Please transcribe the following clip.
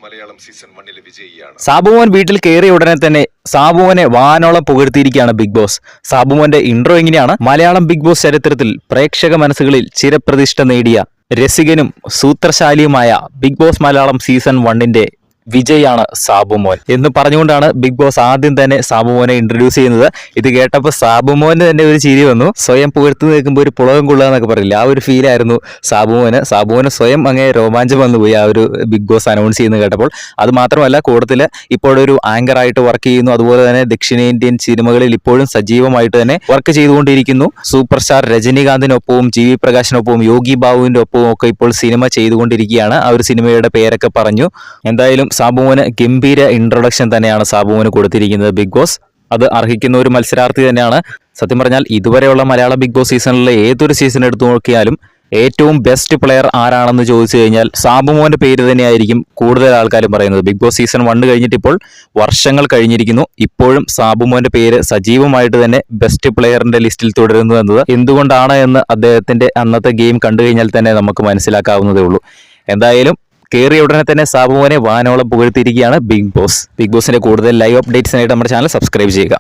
Malayalam season 1 വിജയിയാണ്. Sabumon വീട്ടിൽ കയറിയ ഉടനെ തന്നെ സാബുമോനെ വാനോളം പുകഴ്ത്തിയിരിക്കുകയാണ് ബിഗ് ബോസ്. സാബുമോന്റെ ഇൻട്രോ എങ്ങനെയാണ്? മലയാളം ബിഗ് ബോസ് ചരിത്രത്തിൽ പ്രേക്ഷക മനസ്സുകളിൽ ചിരപ്രതിഷ്ഠ നേടിയ രസികനും സൂത്രശാലിയുമായ ബിഗ് ബോസ് മലയാളം സീസൺ 1 വിജയാണ് സാബുമോൻ എന്ന് പറഞ്ഞുകൊണ്ടാണ് ബിഗ് ബോസ് ആദ്യം തന്നെ സാബുമോനെ ഇൻട്രൊഡ്യൂസ് ചെയ്യുന്നത്. ഇത് കേട്ടപ്പോൾ സാബുമോന് തന്നെ ഒരു ചിരി വന്നു. സ്വയം പുകഴ്ത്തു നിൽക്കുമ്പോൾ ഒരു പുളകം കൊള്ളുക എന്നൊക്കെ പറയില്ല, ആ ഒരു ഫീലായിരുന്നു സാബുമോന് സ്വയം അങ്ങനെ രോമാഞ്ചം വന്നുപോയി ആ ഒരു ബിഗ് ബോസ് അനൗൺസ് ചെയ്യുന്നത് കേട്ടപ്പോൾ. അത് മാത്രമല്ല, കൂടുതൽ ഇപ്പോഴൊരു ആങ്കറായിട്ട് വർക്ക് ചെയ്യുന്നു. അതുപോലെ തന്നെ ദക്ഷിണേന്ത്യൻ സിനിമകളിൽ ഇപ്പോഴും സജീവമായിട്ട് തന്നെ വർക്ക് ചെയ്തുകൊണ്ടിരിക്കുന്നു. സൂപ്പർ സ്റ്റാർ രജനീകാന്തിനൊപ്പവും ജി വി പ്രകാശിനൊപ്പവും യോഗി ബാബുവിന്റെ ഒപ്പവും ഒക്കെ ഇപ്പോൾ സിനിമ ചെയ്തുകൊണ്ടിരിക്കുകയാണ്. ആ ഒരു സിനിമയുടെ പേരൊക്കെ പറഞ്ഞു. എന്തായാലും സാബുമോന് ഗംഭീര ഇൻട്രൊഡക്ഷൻ തന്നെയാണ് സാബുമോന് കൊടുത്തിരിക്കുന്നത് ബിഗ് ബോസ്. അത് അർഹിക്കുന്ന ഒരു മത്സരാർത്ഥി തന്നെയാണ്. സത്യം പറഞ്ഞാൽ ഇതുവരെയുള്ള മലയാളം ബിഗ് ബോസ് സീസണിലെ ഏതൊരു സീസൺ എടുത്തു നോക്കിയാലും ഏറ്റവും ബെസ്റ്റ് പ്ലെയർ ആരാണെന്ന് ചോദിച്ചു കഴിഞ്ഞാൽ സാബുമോന്റെ പേര് തന്നെയായിരിക്കും കൂടുതൽ ആൾക്കാരും പറയുന്നത്. ബിഗ് ബോസ് സീസൺ 1 കഴിഞ്ഞിട്ട് ഇപ്പോൾ വർഷങ്ങൾ കഴിഞ്ഞിരിക്കുന്നു. ഇപ്പോഴും സാബുമോന്റെ പേര് സജീവമായിട്ട് തന്നെ ബെസ്റ്റ് പ്ലെയറിന്റെ ലിസ്റ്റിൽ തുടരുന്നു എന്നത് എന്തുകൊണ്ടാണ് എന്ന് അദ്ദേഹത്തിന്റെ അന്നത്തെ ഗെയിം കണ്ടു കഴിഞ്ഞാൽ തന്നെ നമുക്ക് മനസ്സിലാക്കാവുന്നതേ ഉള്ളൂ. എന്തായാലും കയറിയ ഉടനെ തന്നെ സാബുമോനെ വാനോളം പുകഴ്ത്തിയിരിക്കുകയാണ് ബിഗ് ബോസ്. ബിഗ് ബോസിന്റെ കൂടുതൽ ലൈവ് അപ്ഡേറ്റ്സിനായിട്ട് നമ്മുടെ ചാനൽ സബ്സ്ക്രൈബ് ചെയ്യുക.